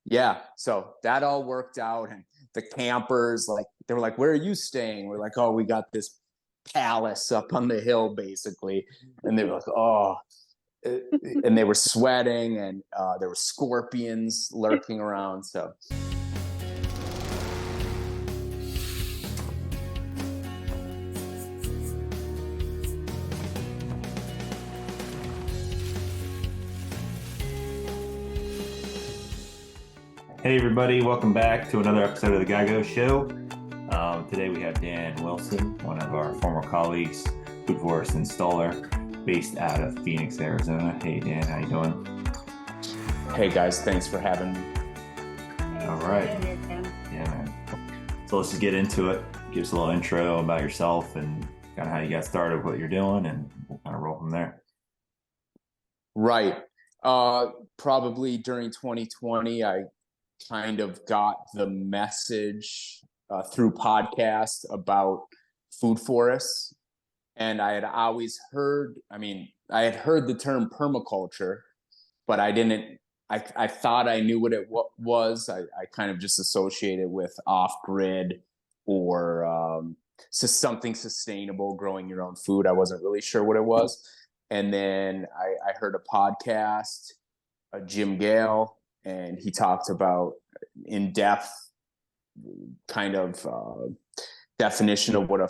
yeah, so that all worked out. And the campers, like, they were like, "Where are you staying?" We're like, "Oh, we got this palace up on the hill, basically." And they were like, "Oh," and they were sweating, and there were scorpions lurking around. So Hey everybody, welcome back to another episode of the GYGO Show. Today we have Dan Wilson, one of our former colleagues, food forest installer, based out of Phoenix, Arizona. Hey Dan, how you doing? hey guys, thanks for having me. All right. Yeah, man. So let's just get into it. Give us a little intro about yourself and kind of how you got started, what you're doing, and we'll kind of roll from there. Right. Probably during 2020, I kind of got the message through podcasts about food forests. And I had always heard, I had heard the term permaculture, but I thought I knew what it was. I kind of just associated with off grid or something sustainable, growing your own food. I wasn't really sure what it was. And then I heard a podcast, Jim Gale, and he talked about in depth kind of definition of what a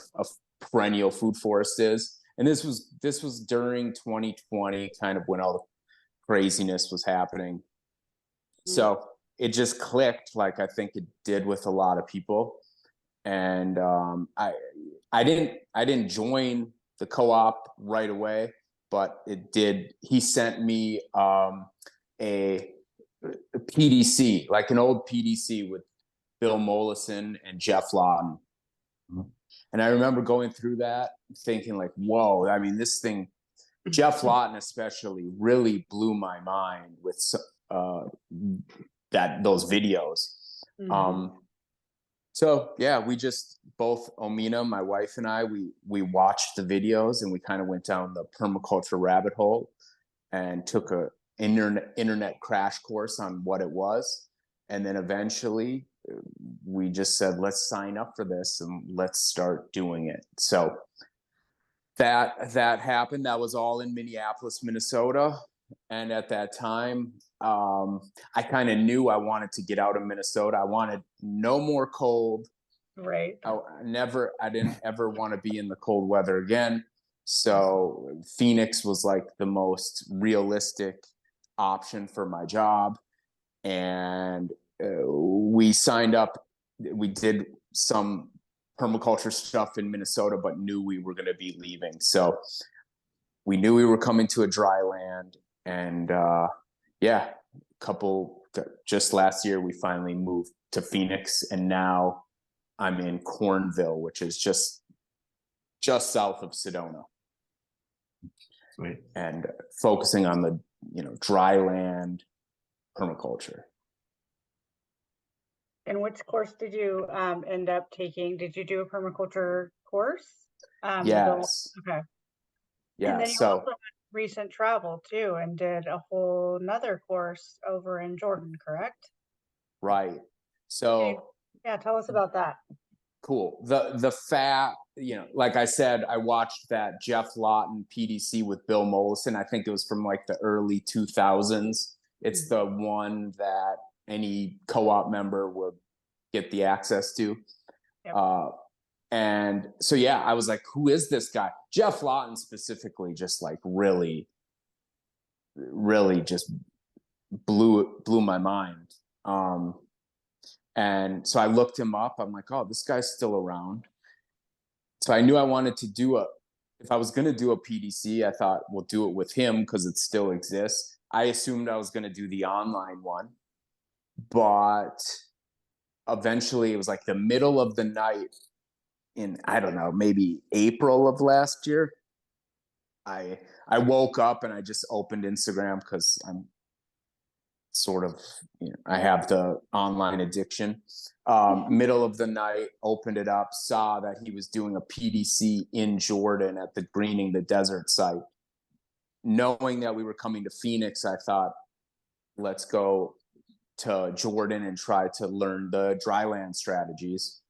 perennial food forest is. And this was during 2020, kind of when all the craziness was happening. So it just clicked, like I think it did with a lot of people. And I didn't join the co-op right away, but it did. He sent me a PDC, like an old PDC with Bill Mollison and Jeff Lawton. Mhm. And I remember going through that thinking like, whoa, I mean, this thing, Jeff Lawton especially, really blew my mind with those videos. So yeah, we just both, Omina, my wife, and I, we watched the videos, and we kind of went down the permaculture rabbit hole and took a internet crash course on what it was. And then eventually we just said, let's sign up for this and let's start doing it. So that happened. That was all in Minneapolis, Minnesota. And at that time, I kind of knew I wanted to get out of Minnesota. I wanted no more cold. Right. I didn't ever want to be in the cold weather again. So Phoenix was like the most realistic option for my job. And we signed up. We did some permaculture stuff in Minnesota, but knew we were going to be leaving. So we knew we were coming to a dry land. And just last year, we finally moved to Phoenix. And now I'm in Cornville, which is just south of Sedona. Sweet. And focusing on the, dry land permaculture. And which course did you end up taking? Did you do a permaculture course? Yes. Okay. Yeah. And then you also had recent travel too, and did a whole nother course over in Jordan, correct? Right. So yeah, tell us about that. Cool. Like I said, I watched that Jeff Lawton PDC with Bill Mollison. I think it was from like the early 2000s. It's the one that any co-op member would get the access to. Yep. And so, yeah, I was like, who is this guy? Jeff Lawton specifically just like really, really just blew my mind. And so I looked him up. I'm like, oh, this guy's still around. So I knew I wanted to if I was going to do a PDC, I thought we'll do it with him because it still exists. I assumed I was going to do the online one, but eventually it was like the middle of the night in, I don't know, maybe April of last year. I woke up and I just opened Instagram because I'm sort of, I have the online addiction. Middle of the night, opened it up, saw that he was doing a PDC in Jordan at the Greening the Desert site. Knowing that we were coming to Phoenix, I thought, let's go to Jordan and try to learn the dryland strategies.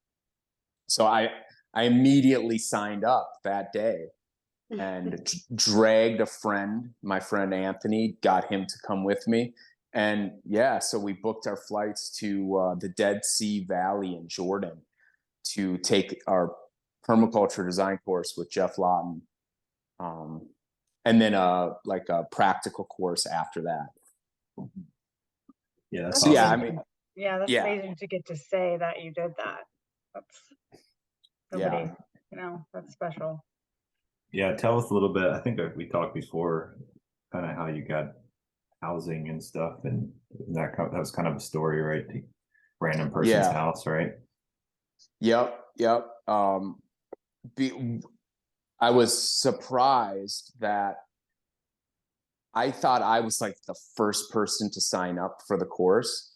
So I immediately signed up that day and dragged a friend, my friend Anthony, got him to come with me. And yeah, so we booked our flights to the Dead Sea Valley in Jordan to take our permaculture design course with Jeff Lawton. And then like a practical course after that. Yeah, that's So yeah, I awesome. mean, Yeah, that's yeah, amazing to get to say that you did that. That's nobody, yeah. that's special. Yeah, tell us a little bit. I think we talked before, kind of how you got housing and stuff, and that was kind of a story, right? The random person's Yeah. house, right? Yep. I was surprised that I thought I was like the first person to sign up for the course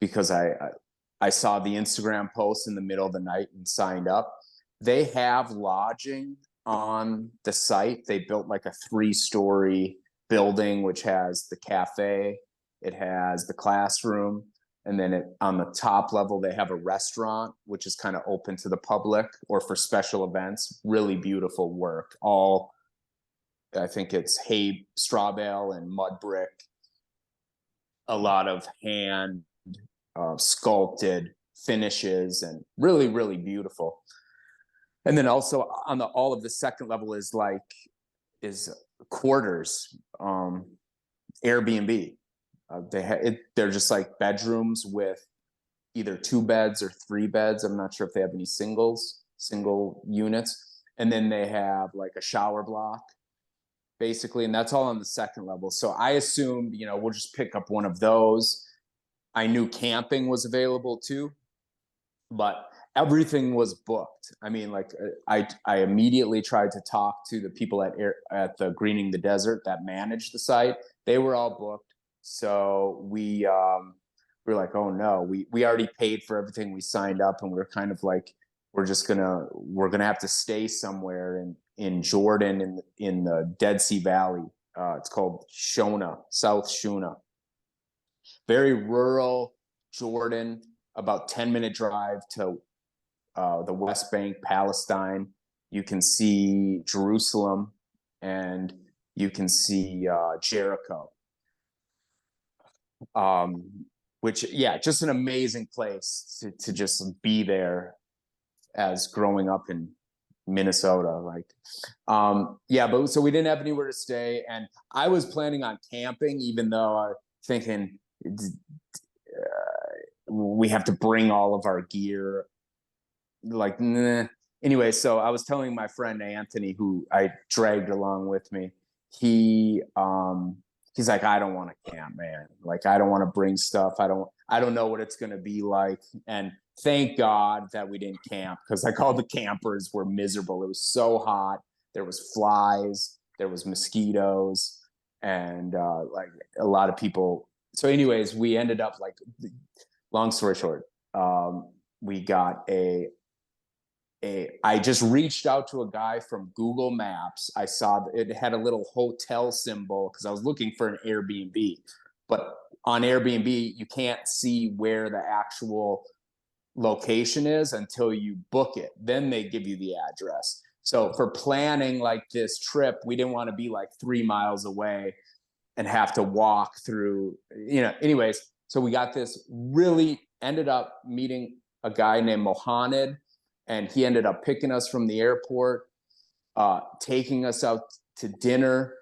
because I saw the Instagram post in the middle of the night and signed up. They have lodging on the site. They built like a 3-story building, which has the cafe, it has the classroom, and then on the top level, they have a restaurant, which is kind of open to the public or for special events. Really beautiful work. I think it's straw bale and mud brick. A lot of hand sculpted finishes and really, really beautiful. And then also on all of the second level is quarters, Airbnb. They're just like bedrooms with either 2 beds or 3 beds. I'm not sure if they have any single units. And then they have like a shower block, basically, and that's all on the second level. So I assumed, we'll just pick up one of those. I knew camping was available too, but everything was booked. I mean, like I immediately tried to talk to the people at the Greening the Desert that managed the site. They were all booked. So we were like, oh no, we already paid for everything. We signed up, and we were kind of like, we're gonna have to stay somewhere in Jordan in the Dead Sea Valley. It's called Shona, South Shona. Very rural Jordan, about 10-minute drive to the West Bank, Palestine. You can see Jerusalem, and you can see Jericho. Which, yeah, just an amazing place to just be there as growing up in Minnesota. Yeah, but so we didn't have anywhere to stay, and I was planning on camping, even though I was thinking we have to bring all of our gear. Like, nah. Anyway, so I was telling my friend Anthony, who I dragged along with me, he's like, I don't want to camp, man. Like, I don't want to bring stuff. I don't know what it's gonna be like. And thank God that we didn't camp, because like all the campers were miserable. It was so hot. There was flies, there was mosquitoes, and like a lot of people. So, anyways, we ended up like, long story short, we got I just reached out to a guy from Google Maps. I saw it had a little hotel symbol because I was looking for an Airbnb, but on Airbnb, you can't see where the actual location is until you book it. Then they give you the address. So for planning like this trip, we didn't want to be like 3 miles away and have to walk through, anyways. So we got this, really ended up meeting a guy named Mohamed, and he ended up picking us from the airport, taking us out to dinner.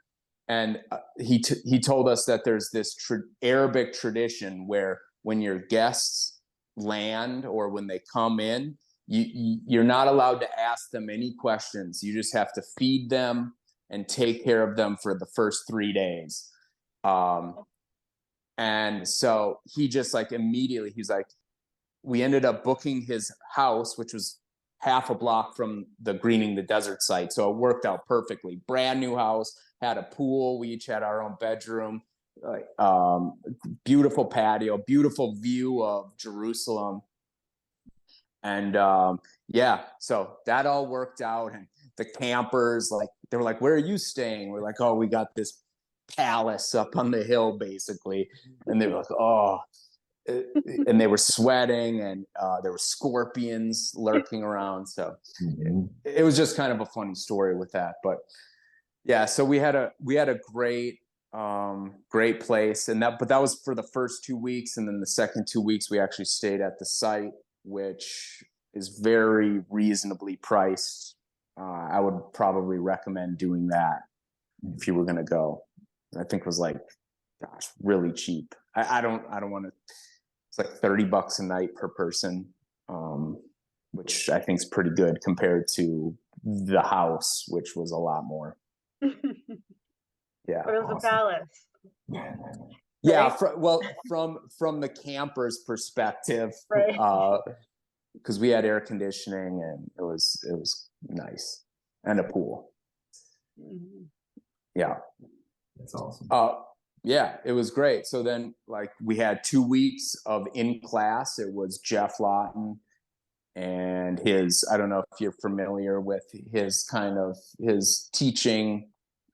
And he told us that there's this Arabic tradition where when your guests land or when they come in, you're not allowed to ask them any questions. You just have to feed them and take care of them for the first 3 days. And so he just like immediately, he's like, we ended up booking his house, which was half a block from the Greening the Desert site. So it worked out perfectly. Brand new house, had a pool. We each had our own bedroom, beautiful patio, beautiful view of Jerusalem. And yeah, so that all worked out. And the campers, like, they were like, where are you staying? We're like, oh, we got this palace up on the hill, basically. And they were like, oh. and they were sweating, and there were scorpions lurking around. So it was just kind of a funny story with that. But yeah, so we had a great place, and that was for the first 2 weeks, and then the second 2 weeks we actually stayed at the site, which is very reasonably priced. I would probably recommend doing that if you were going to go. I think it was like, gosh, really cheap. I don't want to. It's like $30 a night per person, which I think is pretty good compared to the house, which was a lot more. Yeah, But it was a palace. yeah. From the camper's perspective, Right. because we had air conditioning and it was nice, and a pool. Yeah, That's awesome. Yeah, it was great. So then, like, we had 2 weeks of in class. It was Jeff Lawton and I don't know if you're familiar with his teaching.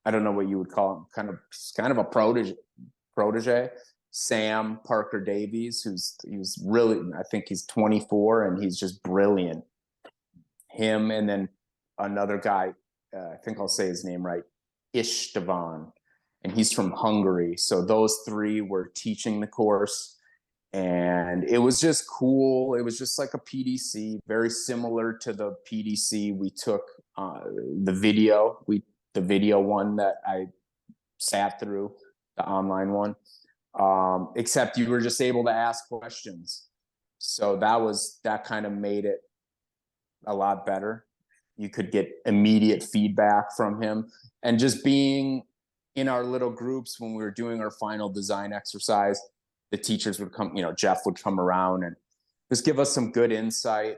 I don't know what you would call him, kind of a protege, Sam Parker Davies, he's really, I think he's 24 and he's just brilliant. Him, and then another guy, I think I'll say his name right, Istvan, and he's from Hungary. So those three were teaching the course, and it was just cool. It was just like a PDC, very similar to the PDC we took, the video one that I sat through, the online one, except you were just able to ask questions. So that kind of made it a lot better. You could get immediate feedback from him, and just being in our little groups when we were doing our final design exercise, the teachers would come, Jeff would come around and just give us some good insight.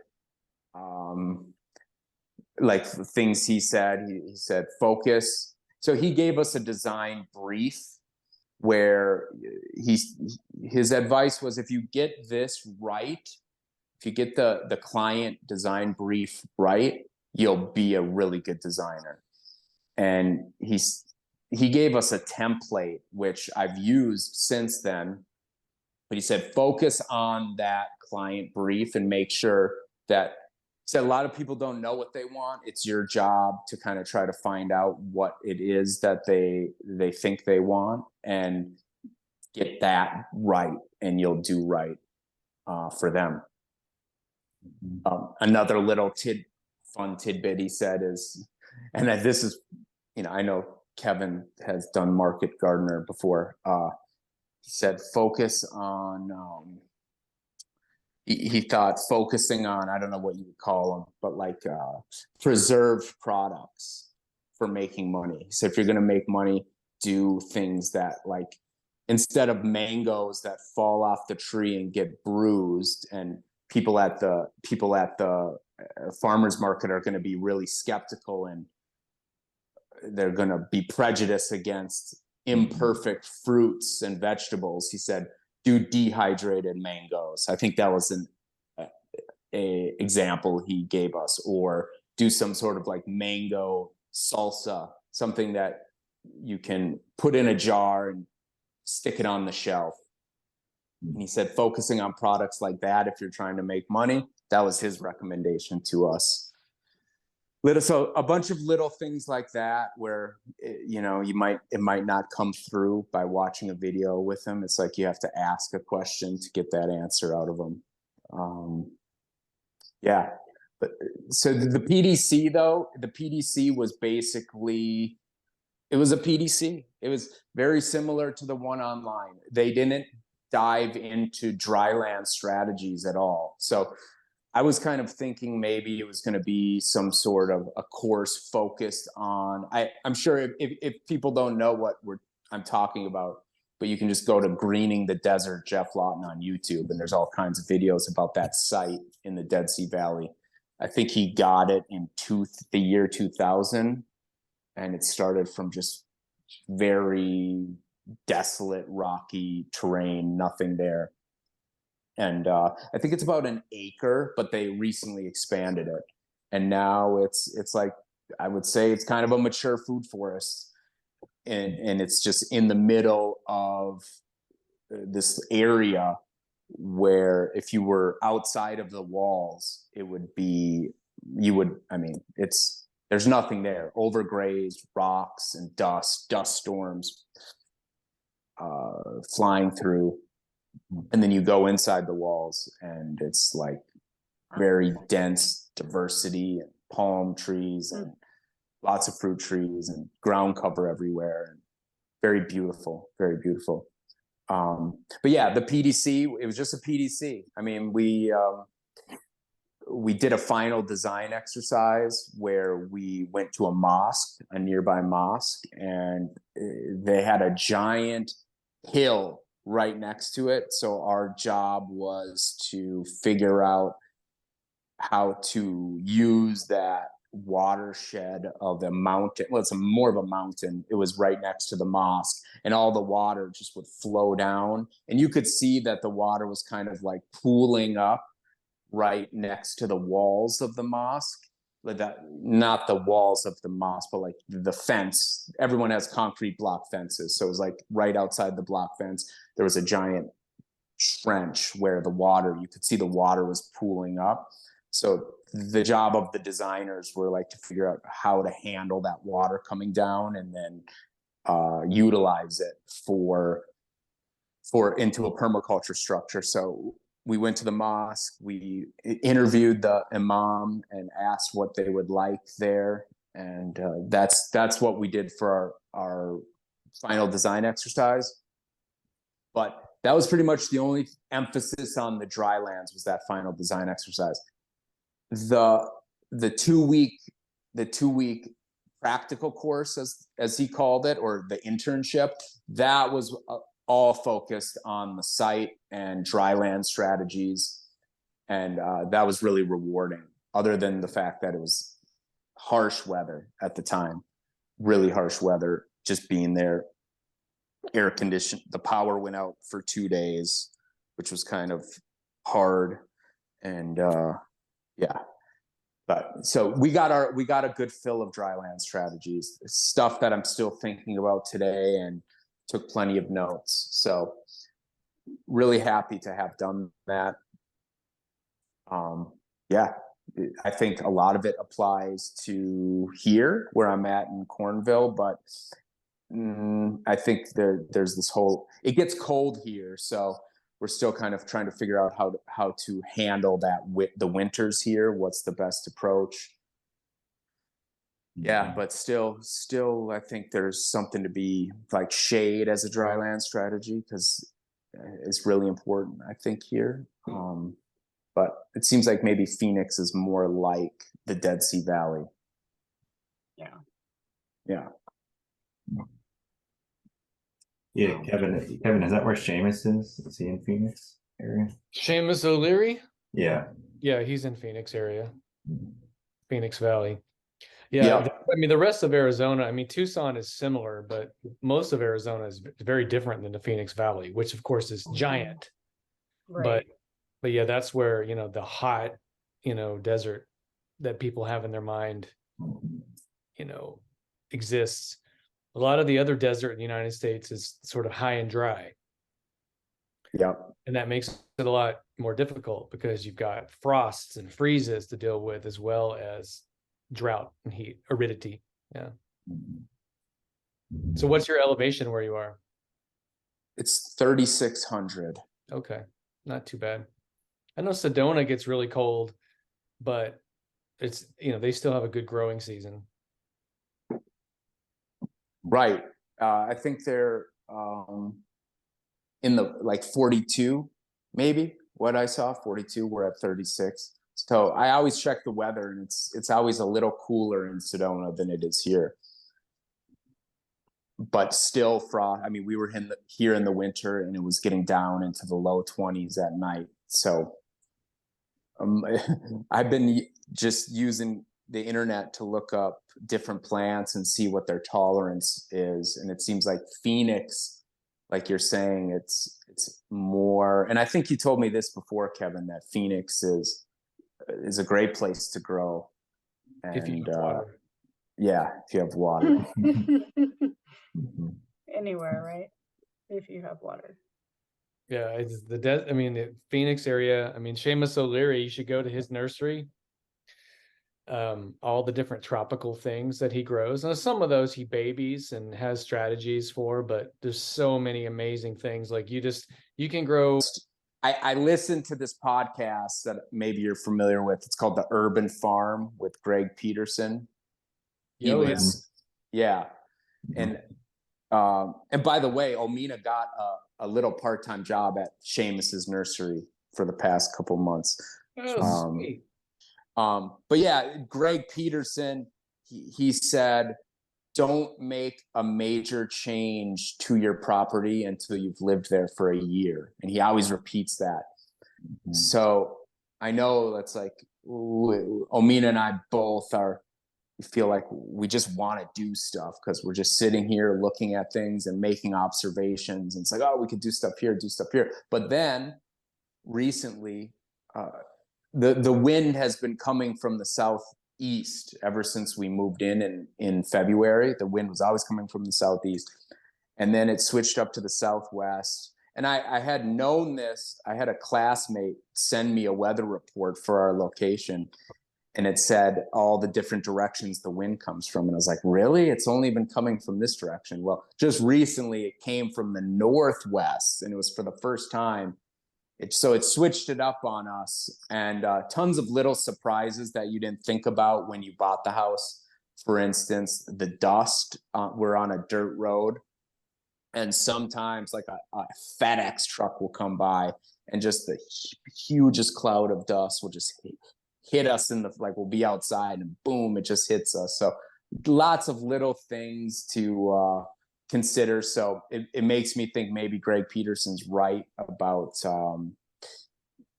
Like the things he said, he said, focus. So he gave us a design brief where his advice was, if you get this right, if you get the client design brief right, you'll be a really good designer. And he gave us a template, which I've used since then. But he said, focus on that client brief and make sure that, a lot of people don't know what they want. It's your job to kind of try to find out what it is that they think they want, and get that right, and you'll do right for them. Another little fun tidbit he said is, and this is, I know Kevin has done Market Gardener before. He said, focus on, he thought focusing on, I don't know what you would call them, but like preserved products for making money. He said, if you're going to make money, do things that, like, instead of mangoes that fall off the tree and get bruised, and people at the farmers market are going to be really skeptical, and they're going to be prejudiced against imperfect fruits and vegetables. He said, do dehydrated mangoes. I think that was a example he gave us. Or do some sort of like mango salsa, something that you can put in a jar and stick it on the shelf. And he said, focusing on products like that, if you're trying to make money, that was his recommendation to us. So a bunch of little things like that where, it might not come through by watching a video with them. It's like you have to ask a question to get that answer out of them. Yeah. But so the PDC, though, the PDC was basically, it was a PDC. It was very similar to the one online. They didn't dive into dryland strategies at all. So I was kind of thinking maybe it was going to be some sort of a course focused on, I'm sure if people don't know what I'm talking about, but you can just go to Greening the Desert, Jeff Lawton on YouTube, and there's all kinds of videos about that site in the Dead Sea Valley. I think he got it in the year 2000, and it started from just very desolate, rocky terrain, nothing there. And I think it's about an acre, but they recently expanded it. And now it's like, I would say it's kind of a mature food forest. And it's just in the middle of this area where if you were outside of the walls, it would be, I mean, there's nothing there. Overgrazed rocks and dust storms flying through. And then you go inside the walls and it's like very dense diversity and palm trees and lots of fruit trees and ground cover everywhere. And very beautiful, very beautiful. But yeah, the PDC, it was just a PDC. I mean, we did a final design exercise where we went to a nearby mosque, and they had a giant hill right next to it. So our job was to figure out how to use that watershed of the mountain. Well, it's more of a mountain. It was right next to the mosque, and all the water just would flow down, and you could see that the water was kind of like pooling up right next to the walls of the mosque. Like that, not the walls of the mosque, but like the fence. Everyone has concrete block fences, so it was like right outside the block fence there was a giant trench where you could see the water was pooling up. So the job of the designers were like to figure out how to handle that water coming down and then utilize it for into a permaculture structure. So we went to the mosque, we interviewed the imam and asked what they would like there. And that's what we did for our final design exercise. But that was pretty much the only emphasis on the dry lands, was that final design exercise. The 2 week practical course, as he called it, or the internship, that was all focused on the site and dry land strategies, and that was really rewarding. Other than the fact that it was harsh weather at the time, really harsh weather, just being there, air conditioned. The power went out for 2 days, which was kind of hard, and yeah. But so we got a good fill of dry land strategies, stuff that I'm still thinking about today, and took plenty of notes. So really happy to have done that. Yeah, I think a lot of it applies to here where I'm at in Cornville, but I think there's this whole, it gets cold here, so we're still kind of trying to figure out how to handle that with the winters here. What's the best approach? Yeah, but still, I think there's something to be like shade as a dry land strategy, because it's really important, I think, here. But it seems like maybe Phoenix is more like the Dead Sea Valley. Yeah. Yeah. Yeah, Kevin, is that where Seamus is? Is he in Phoenix area? Seamus O'Leary? Yeah. Yeah, he's in Phoenix area, Phoenix Valley. Yeah. I mean, the rest of Arizona, I mean, Tucson is similar, but most of Arizona is very different than the Phoenix Valley, which of course is giant. Right. But yeah, that's where, the hot, desert that people have in their mind, exists. A lot of the other desert in the United States is sort of high and dry. Yeah. And that makes it a lot more difficult because you've got frosts and freezes to deal with, as well as drought and heat, aridity. Yeah. So what's your elevation where you are? It's 3,600. Okay. Not too bad. I know Sedona gets really cold, but it's, they still have a good growing season. Right. I think they're in the like 42, maybe. What I saw, 42. We're at 36. So I always check the weather, and it's always a little cooler in Sedona than it is here. But still frost. I mean, we were here in the winter, and it was getting down into the low 20s at night. So I've been just using the internet to look up different plants and see what their tolerance is. And it seems like Phoenix, like you're saying, it's more, and I think you told me this before, Kevin, that Phoenix is a great place to grow. And If you have water. Yeah, if you have water. Anywhere, right? If you have water. Yeah, it's I mean, the Phoenix area. I mean, Seamus O'Leary, you should go to his nursery. All the different tropical things that he grows. And some of those he babies and has strategies for, but there's so many amazing things. Like you can grow. I listened to this podcast that maybe you're familiar with. It's called The Urban Farm with Greg Peterson. He was, yeah. And by the way, Omina got a little part-time job at Seamus's nursery for the past couple months. Oh, sweet. But yeah, Greg Peterson, he said, don't make a major change to your property until you've lived there for a year. And he always repeats that. Mm-hmm. So I know that's like, Omina and I both feel like we just want to do stuff because we're just sitting here looking at things and making observations. And it's like, oh, we could do stuff here, do stuff here. But then recently, the wind has been coming from the southeast ever since we moved in February. The wind was always coming from the southeast, and then it switched up to the southwest. And I had known this. I had a classmate send me a weather report for our location, and it said all the different directions the wind comes from. And I was like, really? It's only been coming from this direction? Well, just recently it came from the northwest, and it was for the first time. So it switched it up on us, and tons of little surprises that you didn't think about when you bought the house. For instance, the dust. We're on a dirt road, and sometimes like a FedEx truck will come by, and just the hugest cloud of dust will just hit us we'll be outside, and boom, it just hits us. So lots of little things to consider. So it makes me think maybe Greg Peterson's right about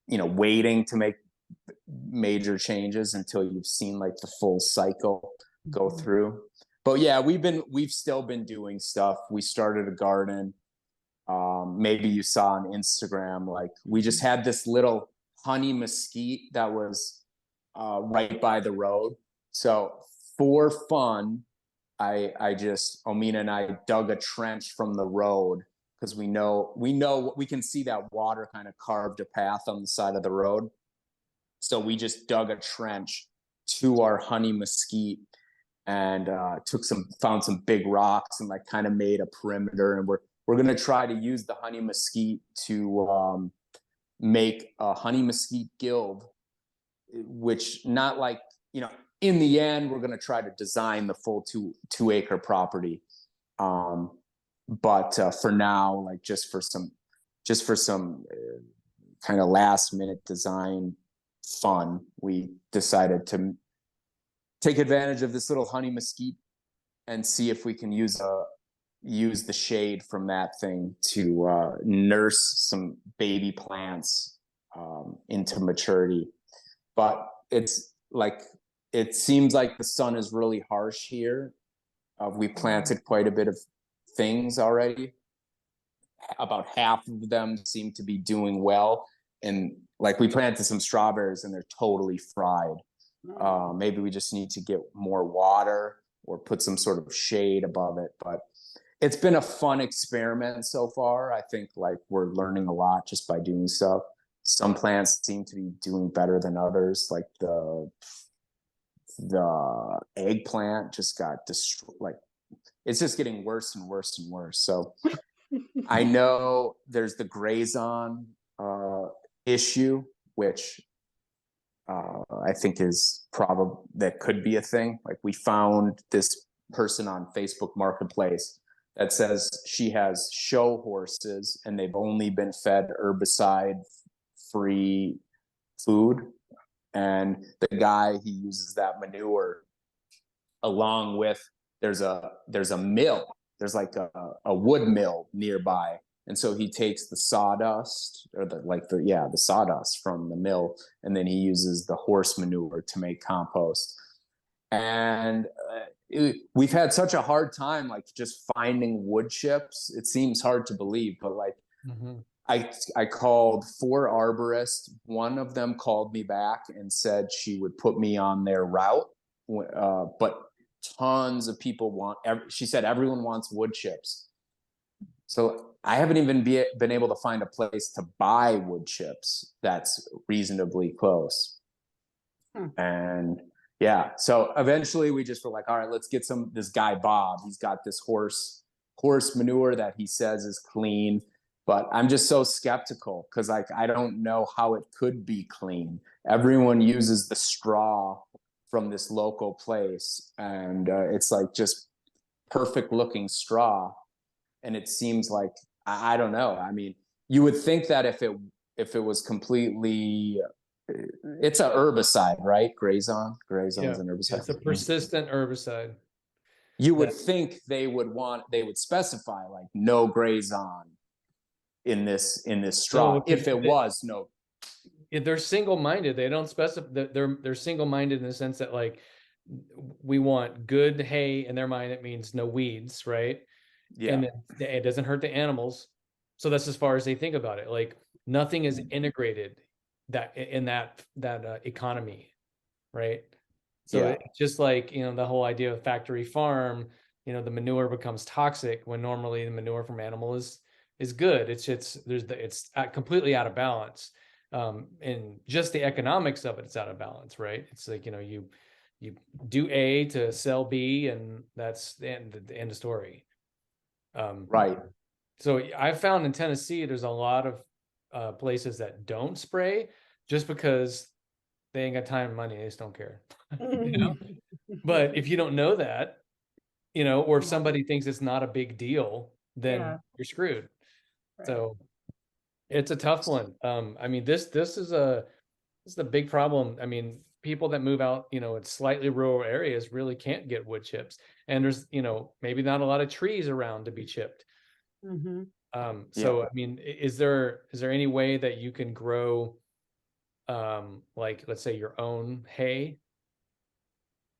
waiting to make major changes until you've seen like the full cycle go through. But yeah, we've still been doing stuff. We started a garden. Maybe you saw on Instagram, like we just had this little honey mesquite that was right by the road. So for fun, Omina and I dug a trench from the road because we know we can see that water kind of carved a path on the side of the road. So we just dug a trench to our honey mesquite and found some big rocks and like kind of made a perimeter. And we're going to try to use the honey mesquite to make a honey mesquite guild, which not like, in the end, we're going to try to design the full two acre property. But for now, like just for some kind of last minute design fun, we decided to take advantage of this little honey mesquite and see if we can use the shade from that thing to nurse some baby plants into maturity. But it seems like the sun is really harsh here. We planted quite a bit of things already. About half of them seem to be doing well. And like we planted some strawberries and they're totally fried. Maybe we just need to get more water or put some sort of shade above it. But it's been a fun experiment so far. I think like we're learning a lot just by doing stuff. Some plants seem to be doing better than others. Like the eggplant just got destroyed. Like it's just getting worse and worse and worse. So I know there's the grazon issue, which I think is probably that could be a thing. Like we found this person on Facebook Marketplace that says she has show horses and they've only been fed herbicide-free food. And the guy, he uses that manure along with there's a mill. There's like a wood mill nearby. And so he takes the sawdust or the sawdust from the mill, and then he uses the horse manure to make compost. And we've had such a hard time, like just finding wood chips. It seems hard to believe, but like I called 4 arborists. One of them called me back and said she would put me on their route. But tons of people she said everyone wants wood chips. So I haven't even been able to find a place to buy wood chips that's reasonably close. And yeah, so eventually we just were like, all right, let's get this guy Bob. He's got this horse manure that he says is clean, but I'm just so skeptical because like I don't know how it could be clean. Everyone uses the straw from this local place, and it's like just perfect looking straw. And it seems like I don't know. I mean, you would think that if it was completely, it's a herbicide, right? Grazon is Yeah, an herbicide. it's a persistent herbicide. You would think they would specify like no Grazon in this straw No, if it was no. they're single-minded. They don't specify. They're single-minded in the sense that like we want good hay. In their mind, it means no weeds, right? Yeah. And it doesn't hurt the animals. So that's as far as they think about it. Like nothing is integrated that in that economy, right? So Yeah. it's just like, you know, the whole idea of factory farm, you know, the manure becomes toxic when normally the manure from animal is good. It's completely out of balance. And just the economics of it's out of balance, right? It's like, you know, you do A to sell B, and that's the end of story. Right. So I found in Tennessee, there's a lot of places that don't spray just because they ain't got time and money. They just don't care. You know? But if you don't know that, you know, or if somebody thinks it's not a big deal, then you're screwed. Right. So it's a tough one. I mean, this is a big problem. I mean, people that move out, you know, in slightly rural areas really can't get wood chips. And there's, you know, maybe not a lot of trees around to be chipped. So I mean, is there any way that you can grow like let's say your own hay,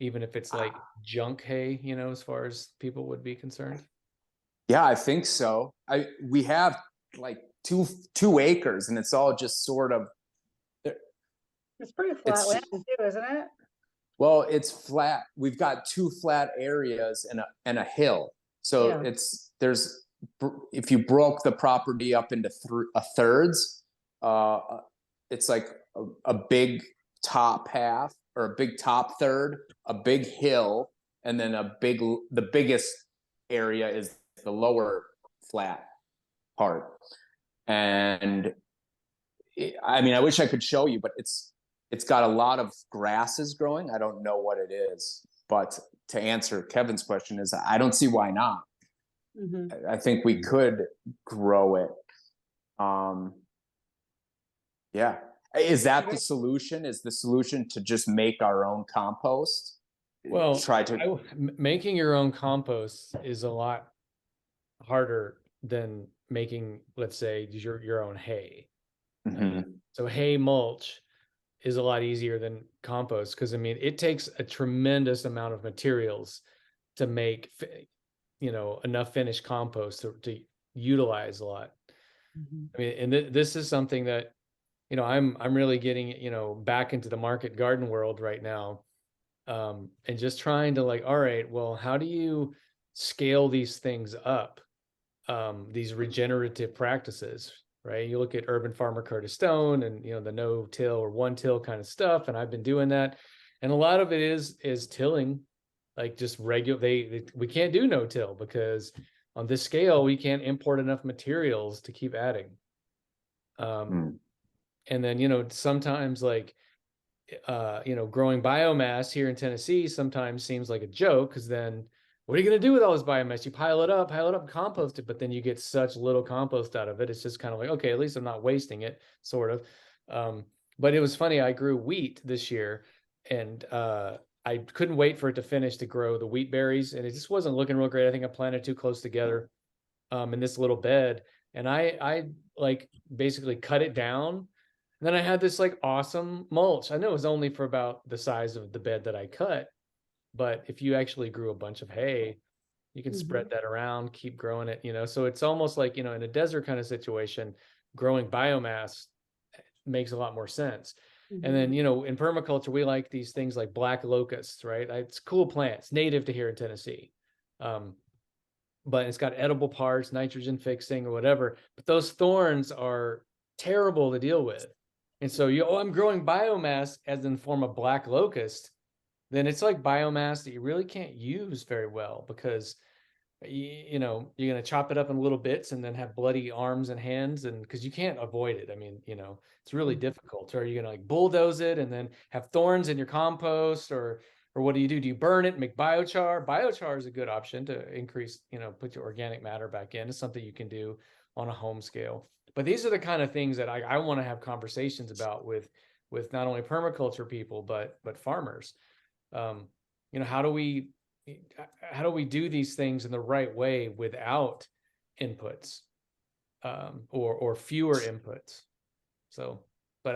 even if it's like junk hay, you know, as far as people would be concerned? Yeah, I think so. We have like two acres, and it's all just sort of. It's pretty flat land too, isn't it? Well, it's flat. We've got two flat areas and a hill. So there's if you broke the property up into thirds, it's like a big top half or a big top third, a big hill, and then the biggest area is the lower flat part. And I mean, I wish I could show you, but it's got a lot of grasses growing. I don't know what it is, but to answer Kevin's question is I don't see why not. I think we could grow it. Yeah. Is that the solution? Is the solution to just make our own compost? Well, making your own compost is a lot harder than making, let's say, your own hay. So hay mulch is a lot easier than compost because I mean it takes a tremendous amount of materials to make, you know, enough finished compost to utilize a lot. I mean, and this is something that, you know, I'm really getting, you know, back into the market garden world right now, and just trying to like, all right, well, how do you scale these things up, these regenerative practices, right? You look at Urban Farmer Curtis Stone and, you know, the no-till or one-till kind of stuff, and I've been doing that, and a lot of it is tilling, like just regular. We can't do no-till because on this scale we can't import enough materials to keep adding. And then, you know, sometimes like, you know, growing biomass here in Tennessee sometimes seems like a joke because then what are you going to do with all this biomass? You pile it up, compost it, but then you get such little compost out of it. It's just kind of like, okay, at least I'm not wasting it, sort of. But it was funny. I grew wheat this year, and I couldn't wait for it to finish to grow the wheat berries, and it just wasn't looking real great. I think I planted too close together in this little bed, and I like basically cut it down. And then I had this like awesome mulch. I know it was only for about the size of the bed that I cut, but if you actually grew a bunch of hay, you can spread that around, keep growing it, you know. So it's almost like, you know, in a desert kind of situation, growing biomass makes a lot more sense. And then, you know, in permaculture, we like these things like black locusts, right? It's cool plants, native to here in Tennessee. but it's got edible parts, nitrogen fixing or whatever. But those thorns are terrible to deal with. And so I'm growing biomass as in form of black locust, then it's like biomass that you really can't use very well because you're going to chop it up in little bits and then have bloody arms and hands, and because you can't avoid it. I mean, it's really difficult. Or are you going to like bulldoze it and then have thorns in your compost, or what do? Do you burn it and make biochar? Biochar is a good option to increase, put your organic matter back in. It's something you can do on a home scale. But these are the kind of things that I want to have conversations about with not only permaculture people, but farmers. How do we do these things in the right way without inputs, or fewer inputs? So, but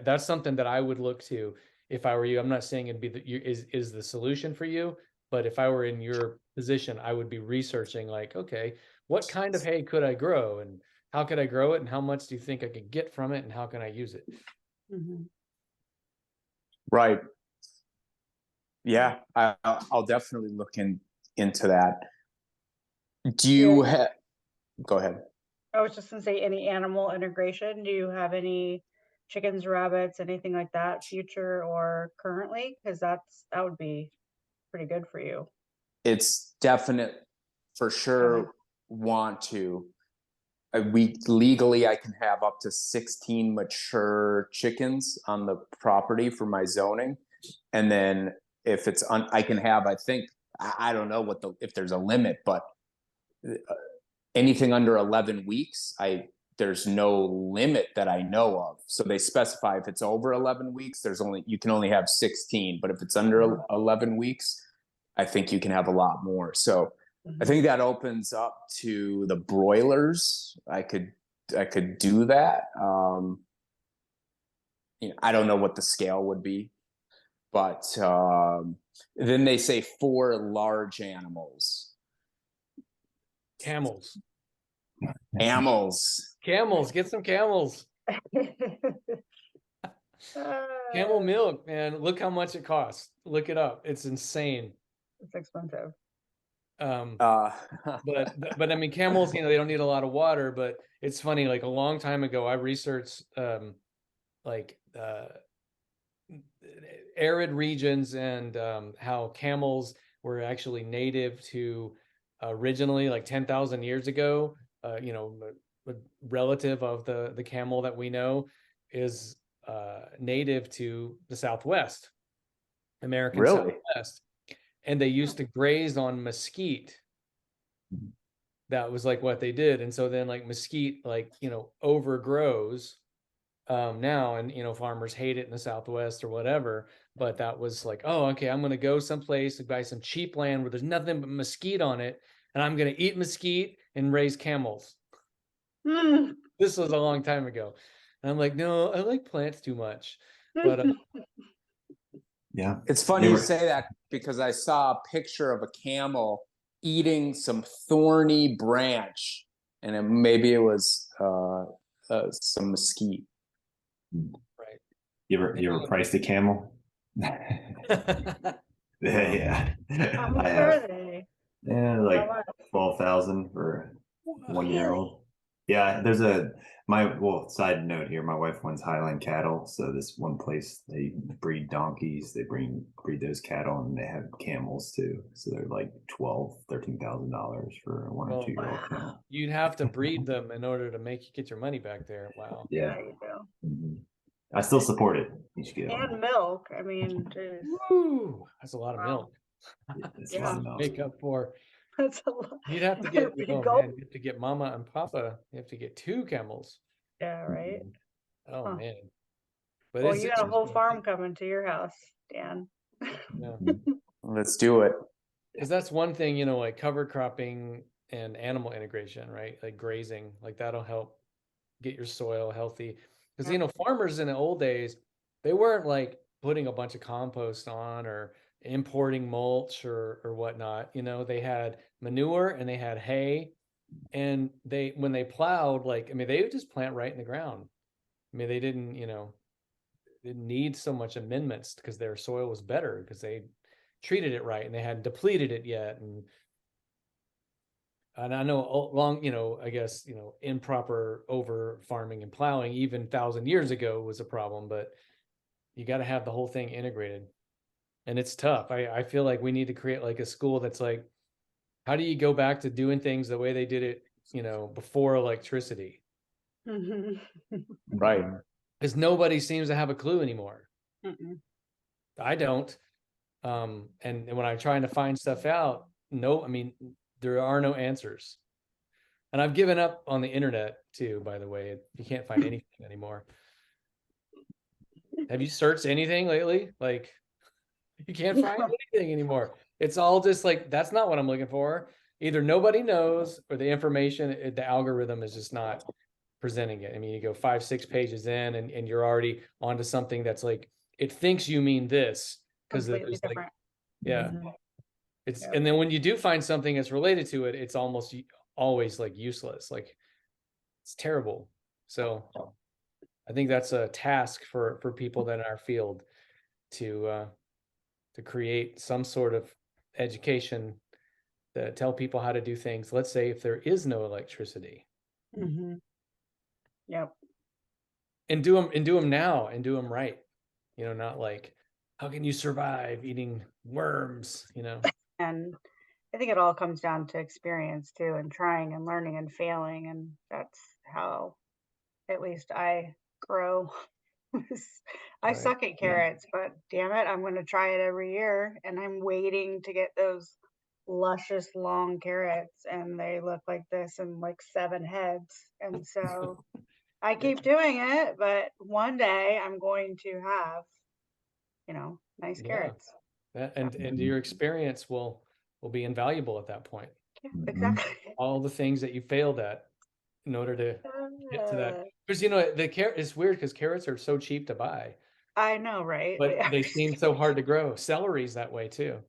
that's something that I would look to if I were you. I'm not saying it'd be is the solution for you, but if I were in your position, I would be researching like, okay, what kind of hay could I grow, and how could I grow it, and how much do you think I could get from it, and how can I use it? Mm-hmm. Right. Yeah, I'll definitely look into that. Do you have? Go ahead. I was just gonna say, any animal integration? Do you have any chickens, rabbits, anything like that, future or currently? Because that would be pretty good for you. It's definite, for sure. Want to. We legally, I can have up to 16 mature chickens on the property for my zoning, and then if it's I can have, I think, I don't know if there's a limit, but anything under 11 weeks, there's no limit that I know of. So they specify if it's over 11 weeks, you can only have 16, but if it's under 11 weeks, I think you can have a lot more. So I think that opens up to the broilers. I could do that. I don't know what the scale would be, but then they say 4 large animals. Camels. Camels. Get some camels. Camel milk, man. Look how much it costs. Look it up. It's insane. It's expensive. But I mean, camels, they don't need a lot of water, but it's funny, like a long time ago, I researched arid regions and how camels were actually native to originally, like 10,000 years ago. A relative of the camel that we know is native to the Southwest, American Southwest. And they used to graze on mesquite. That was like what they did. And so then like mesquite, overgrows now, and farmers hate it in the Southwest or whatever. But that was like, oh, okay, I'm going to go someplace and buy some cheap land where there's nothing but mesquite on it, and I'm going to eat mesquite and raise camels. This was a long time ago. And I'm like, no, I like plants too much. But yeah, it's funny you say that, because I saw a picture of a camel eating some thorny branch, and maybe it was some mesquite. Right. You ever priced a camel? Yeah. How much are they? Yeah, like 12,000 for 1 year old. Yeah, there's side note here, my wife wants Highland cattle. So this one place, they breed donkeys, they breed those cattle, and they have camels too. So they're like $13,000 for a 1 or 2 year old camel. You'd have to breed them in order to get your money back there. Wow. Yeah. There you go. Mm-hmm. I still support it. You should get and milk. I mean, woo, that's a lot of milk. It's a lot of milk. Make up for. That's a lot. You'd have to get you have to get Mama and Papa. You have to get 2 camels. Yeah, right. Oh man. But well, you got a whole farm coming to your house, Dan. Yeah. Let's do it. Because that's one thing, like cover cropping and animal integration, right? Like grazing, like that'll help get your soil healthy. Because farmers in the old days, they weren't like putting a bunch of compost on or importing mulch or whatnot. They had manure and they had hay, and when they plowed, they would just plant right in the ground. They didn't need so much amendments because their soil was better because they treated it right and they hadn't depleted it yet. and I know long, I guess, improper over farming and plowing even 1,000 years ago was a problem, but you got to have the whole thing integrated. And it's tough. I feel like we need to create like a school that's like, how do you go back to doing things the way they did it, before electricity? Right. Because nobody seems to have a clue anymore. Mm-mm. I don't. And when I'm trying to find stuff out, there are no answers. And I've given up on the internet too, by the way. You can't find anything anymore. Have you searched anything lately? Like, you can't find anything anymore. It's all just like, that's not what I'm looking for. Either nobody knows, or the information, the algorithm is just not presenting it. I mean, you go 5-6 pages in and you're already onto something that's like, it thinks you mean this because Completely it's like, different. yeah. Mhm. It's Yep. And then when you do find something that's related to it, it's almost always like useless. Like, it's terrible. So I think that's a task for people that in our field to create some sort of education that tell people how to do things. Let's say if there is no electricity, Mhm. Yep. and do them now and do them right. Not like, how can you survive eating worms? And I think it all comes down to experience too, and trying and learning and failing, and that's how at least I grow. I Right. suck at carrots, but damn it, I'm going to try it every year, and I'm waiting to get those luscious long carrots, and they look like this and like 7 heads. And so I keep doing it, but one day I'm going to have, nice Yeah. carrots. And your experience will be invaluable at that point. Yeah, exactly. All the things that you failed at in order to get to that. Because the carrot is weird because carrots are so cheap to buy, I know, right? but they seem so hard to grow. Celery's that way too.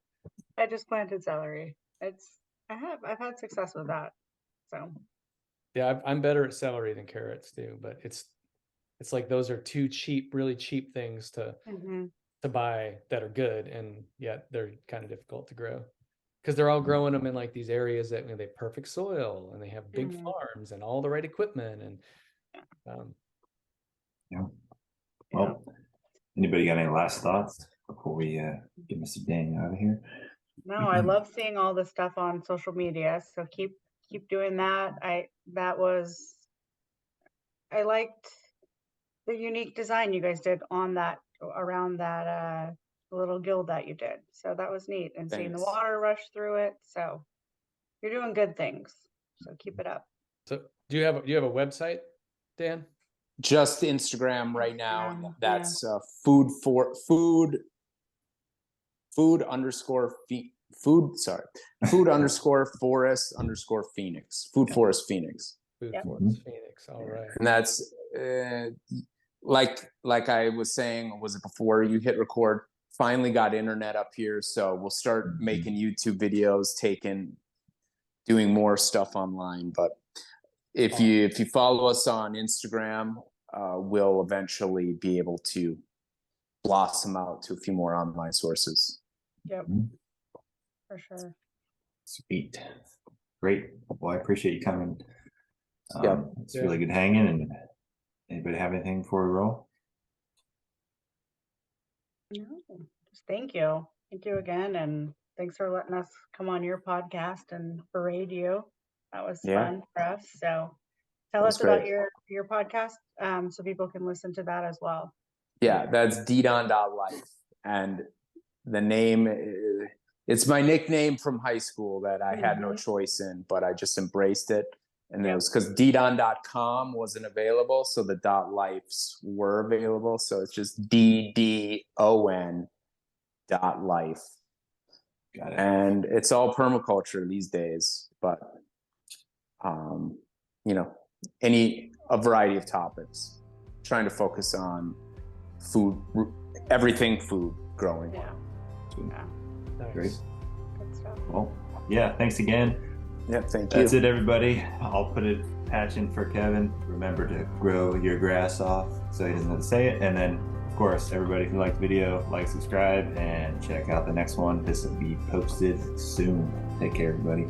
I just planted celery. I've had success with that. So Yeah, I'm better at celery than carrots too, but it's like those are two really cheap things to mhm. buy that are good, and yet they're kind of difficult to grow because they're all growing them in like these areas that they have perfect soil and they have big Mhm. farms and all the right equipment and Yeah. Well, anybody got any last thoughts before we get Mr. Dan out of here? No, I love seeing all this stuff on social media. So keep doing that. I liked the unique design you guys did on that, around that little guild that you did. So that was neat, and seeing the Thanks. water rush through it. So you're doing good things. So keep it up. So do you have a website, Dan? Just Instagram right now, and Instagram, that's food underscore forest underscore Phoenix. Food Forest Phoenix. Food Yep. Forest Phoenix. All right. And that's like I was saying, was it before you hit record? Finally got internet up here, so we'll start making YouTube videos, doing more stuff online. But if you follow us on Instagram, we'll eventually be able to blossom out to a few more online sources. Yep. For sure. Sweet. Great. Well, I appreciate you coming. Yep. It's really good hanging. And anybody have anything before we roll? No, just thank you. Thank you again. And thanks for letting us come on your podcast and berate you. That was fun for us. So tell us about your podcast, so people can listen to that as well. Yeah, that's ddon.life. And the name, it's my nickname from high school that I had no choice in, but I just embraced it. And it was because ddon.com wasn't available, so the .lifes were available. So it's just ddon.life. Got it. And it's all permaculture these days, but a variety of topics. Trying to focus on food, everything food growing. Yeah. Nice. Great. Good stuff. Well, yeah, thanks again. Yeah, thank you. That's it, everybody. I'll put a patch in for Kevin. Remember to grow your grass off so he doesn't have to say it. And then, of course, everybody who liked the video, like, subscribe, and check out the next one. This will be posted soon. Take care, everybody.